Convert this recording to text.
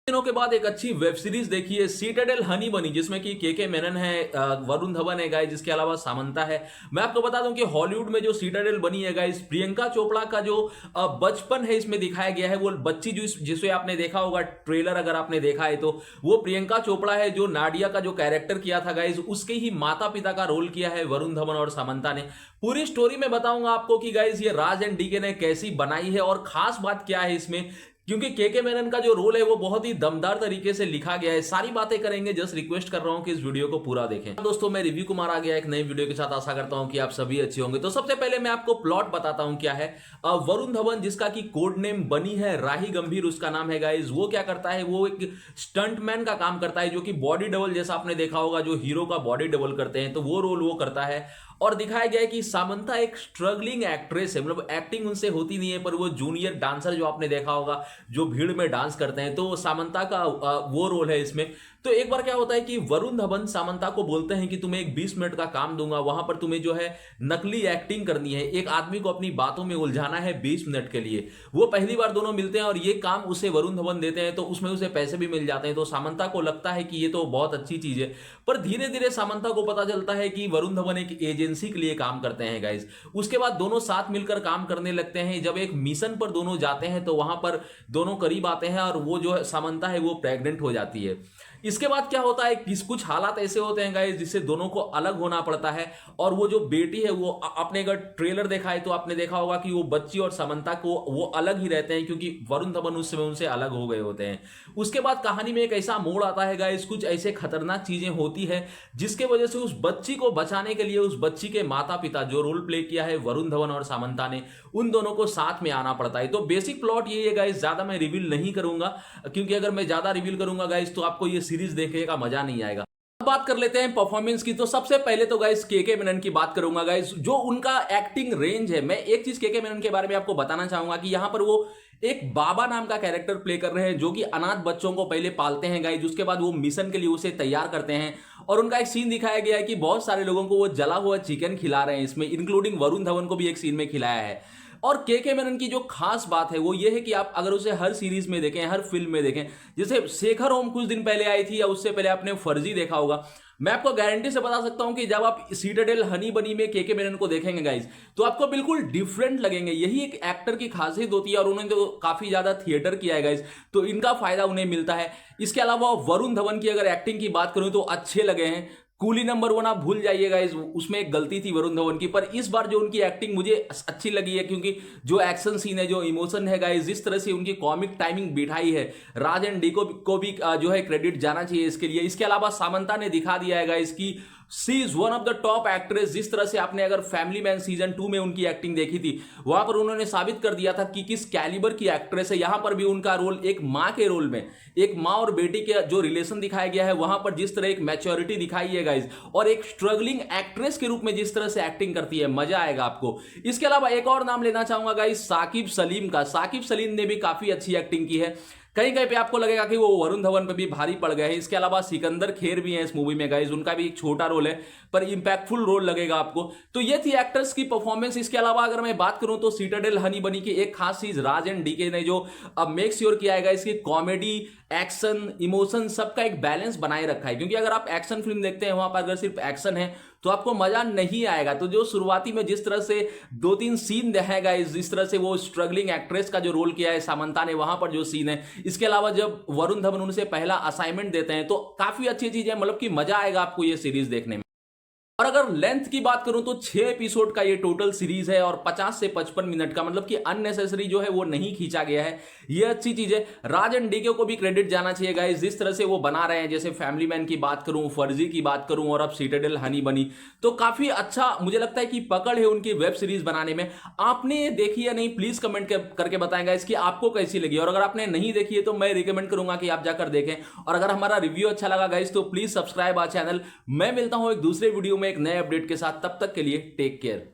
दिनों के बाद एक अच्छी वेब सीरीज देखी है सीटाडेल हनी बनी, जिसमें कि के मेनन है, वरुण धवन है गाइस, जिसके अलावा सामंता है। मैं आपको बता दूं कि हॉलीवुड में जो सीटाडेल बनी है गाइस, प्रियंका चोपड़ा का जो बचपन है इसमें दिखाया गया है। वो बच्ची जिसे आपने देखा होगा ट्रेलर, अगर आपने देखा है तो वो प्रियंका चोपड़ा है जो नाडिया का जो कैरेक्टर किया था गाइस, उसके ही माता पिता का रोल किया है वरुण धवन और सामंता ने। पूरी स्टोरी में बताऊंगा आपको कि गाइस ये राज एंड डीके ने कैसी बनाई है और खास बात क्या है इसमें, क्योंकि के मेनन का जो रोल है वो बहुत ही दमदार तरीके से लिखा गया है। सारी बातें करेंगे, जस्ट रिक्वेस्ट कर रहा हूं कि इस वीडियो को पूरा देखें। दोस्तों, मैं रिव्यू कुमार आ गया एक नई वीडियो के साथ। आशा करता हूं कि आप सभी अच्छे होंगे। तो सबसे पहले मैं आपको प्लॉट बताता हूं क्या है। वरुण धवन, जिसका की कोड नेम बनी है, राही गंभीर उसका नाम है गाइज, वो क्या करता है, वो एक स्टंटमैन का काम करता है, जो कि बॉडी डबल, जैसा आपने देखा होगा जो हीरो का बॉडी डबल करते हैं, तो वो रोल वो करता है। और दिखाया गया है कि सामंता एक स्ट्रगलिंग एक्ट्रेस है, मतलब एक्टिंग उनसे होती नहीं है, पर वो जूनियर डांसर जो आपने देखा होगा जो भीड़ में डांस करते हैं, तो सामंता का वो रोल है इसमें। तो एक बार क्या होता है कि वरुण धवन सामंता को बोलते हैं कि तुम्हें एक 20 मिनट का काम दूंगा, वहां पर तुम्हें जो है नकली एक्टिंग करनी है, एक आदमी को अपनी बातों में उलझाना है 20 मिनट के लिए। वो पहली बार दोनों मिलते हैं और ये काम उसे वरुण धवन देते हैं, तो उसमें उसे पैसे भी मिल जाते हैं। तो सामंता को लगता है कि ये तो बहुत अच्छी चीज है, पर धीरे धीरे सामंता को पता चलता है कि वरुण धवन एक एजेंसी के लिए काम करते हैं गाइस। उसके बाद दोनों साथ मिलकर काम करने लगते हैं। जब एक मिशन पर दोनों जाते हैं तो वहां पर दोनों करीब आते हैं और वो जो सामंता है वो प्रेग्नेंट हो जाती है। इसके बाद क्या होता है कि कुछ हालात ऐसे होते हैं गाइस जिससे दोनों को अलग होना पड़ता है। और वो जो बेटी है, वो आपने अगर ट्रेलर देखा है तो आपने देखा होगा कि वो बच्ची और सामंता को वो अलग ही रहते हैं, क्योंकि वरुण धवन उस समय उनसे अलग हो गए होते हैं। उसके बाद कहानी में एक ऐसा मोड़ आता है गाइस, कुछ ऐसे खतरनाक चीजें होती है जिसके वजह से उस बच्ची को बचाने के लिए उस बच्ची के माता पिता, जो रोल प्ले किया है वरुण धवन और सामंता ने, उन दोनों को साथ में आना पड़ता है। तो बेसिक प्लॉट ये है गाइस, ज्यादा मैं रिवील नहीं करूंगा, क्योंकि अगर मैं ज्यादा रिवील करूंगा गाइस तो आपको ये सीरीज देखने का मजा नहीं आएगा। अब बात कर लेते हैं परफॉर्मेंस की। तो सबसे पहले तो गाइस के मेनन की बात करूंगा गाइस, जो उनका एक्टिंग रेंज है। मैं एक चीज के मेनन के बारे में आपको बताना चाहूंगा कि यहां पर वो एक बाबा नाम का कैरेक्टर प्ले कर रहे हैं, जो कि अनाथ बच्चों को पहले पालते हैं गाइस, उसके बाद वो मिशन के लिए उसे तैयार करते हैं। और उनका एक सीन दिखाया गया है कि बहुत सारे लोगों को वो जला हुआ चिकन खिला रहे हैं इसमें, इंक्लूडिंग वरुण धवन को भी एक सीन में खिलाया है। और के मेनन की जो खास बात है वो ये है कि आप अगर उसे हर सीरीज में देखें, हर फिल्म में देखें, जैसे शेखर ओम कुछ दिन पहले आई थी या उससे पहले आपने फर्जी देखा होगा, मैं आपको गारंटी से बता सकता हूं कि जब आप सीटाडेल हनी बनी में के मेनन को देखेंगे गाइस, तो आपको बिल्कुल डिफरेंट लगेंगे। यही एक एक्टर की खासियत होती है, और उन्होंने तो काफी ज्यादा थिएटर किया है गाइस, तो इनका फायदा उन्हें मिलता है। इसके अलावा वरुण धवन की अगर एक्टिंग की बात करूं तो अच्छे लगे हैं। कूली नंबर 1 आप भूल जाइएगा, उसमें एक गलती थी वरुण धवन की, पर इस बार जो उनकी एक्टिंग मुझे अच्छी लगी है, क्योंकि जो एक्शन सीन है, जो इमोशन है गाइस, जिस तरह से उनकी कॉमिक टाइमिंग बिठाई है, राज एंड डी को भी जो है क्रेडिट जाना चाहिए इसके लिए। इसके अलावा सामंता ने दिखा दिया है गाइस कि she is one of the top actress. जिस तरह से आपने अगर फैमिली मैन सीजन 2 में उनकी एक्टिंग देखी थी, वहां पर उन्होंने साबित कर दिया था कि किस कैलिबर की एक्ट्रेस है। यहां पर भी उनका रोल एक मां के रोल में, एक मां और बेटी के जो रिलेशन दिखाया गया है, वहां पर जिस तरह एक मैच्योरिटी दिखाई है गाइस, और एक स्ट्रगलिंग एक्ट्रेस के रूप में जिस तरह से एक्टिंग करती है, मजा आएगा आपको। इसके अलावा एक और नाम लेना चाहूंगा गाइस, साकिब सलीम का। साकिब सलीम ने भी काफी अच्छी एक्टिंग की है। कहीं कहीं पे आपको लगेगा कि वो वरुण धवन पे भी भारी पड़ गए हैं। इसके अलावा सिकंदर खेर भी हैं इस मूवी में गाइस, उनका भी एक छोटा रोल है पर इंपैक्टफुल रोल लगेगा आपको। तो ये थी एक्टर्स की परफॉर्मेंस। इसके अलावा अगर मैं बात करूं तो सीटाडेल हनी बनी की एक खास चीज राज एंड डीके ने जो अब मेक श्योर किया है इसकी कॉमेडी, एक्शन, इमोशन सबका एक बैलेंस बनाए रखा है। क्योंकि अगर आप एक्शन फिल्म देखते हैं, वहां पर अगर सिर्फ एक्शन है तो आपको मजा नहीं आएगा। तो जो शुरुआती में जिस तरह से 2-3 सीन दिखाएगा, जिस तरह से वो स्ट्रगलिंग एक्ट्रेस का जो रोल किया है सामंता ने, वहां पर जो सीन है, इसके अलावा जब वरुण धवन उनसे पहला असाइनमेंट देते हैं, तो काफी अच्छी चीज है, मतलब कि मजा आएगा आपको ये सीरीज देखने में। और अगर लेंथ की बात करूं तो 6 एपिसोड का ये टोटल सीरीज है, और 50 से 55 मिनट का, मतलब कि अननेसेसरी जो है वो नहीं खींचा गया है। ये अच्छी चीज है। राज एंड डीके को भी क्रेडिट जाना चाहिए गाइस, जिस तरह से वो बना रहे हैं। जैसे फैमिली मैन की बात करूं, फर्जी की बात करूं, और अब सीटाडेल हनी बनी, तो काफी अच्छा मुझे लगता है कि पकड़ है उनकी वेब सीरीज बनाने में। आपने ये देखी या नहीं, प्लीज कमेंट करके बताएं गाइस कि आपको कैसी लगी। और अगर आपने नहीं देखी है तो मैं रिकमेंड करूंगा कि आप जाकर देखें। और अगर हमारा रिव्यू अच्छा लगा गाइस तो प्लीज सब्सक्राइब आवर चैनल। मैं मिलता हूं एक दूसरे वीडियो में एक नए अपडेट के साथ, तब तक के लिए टेक केयर।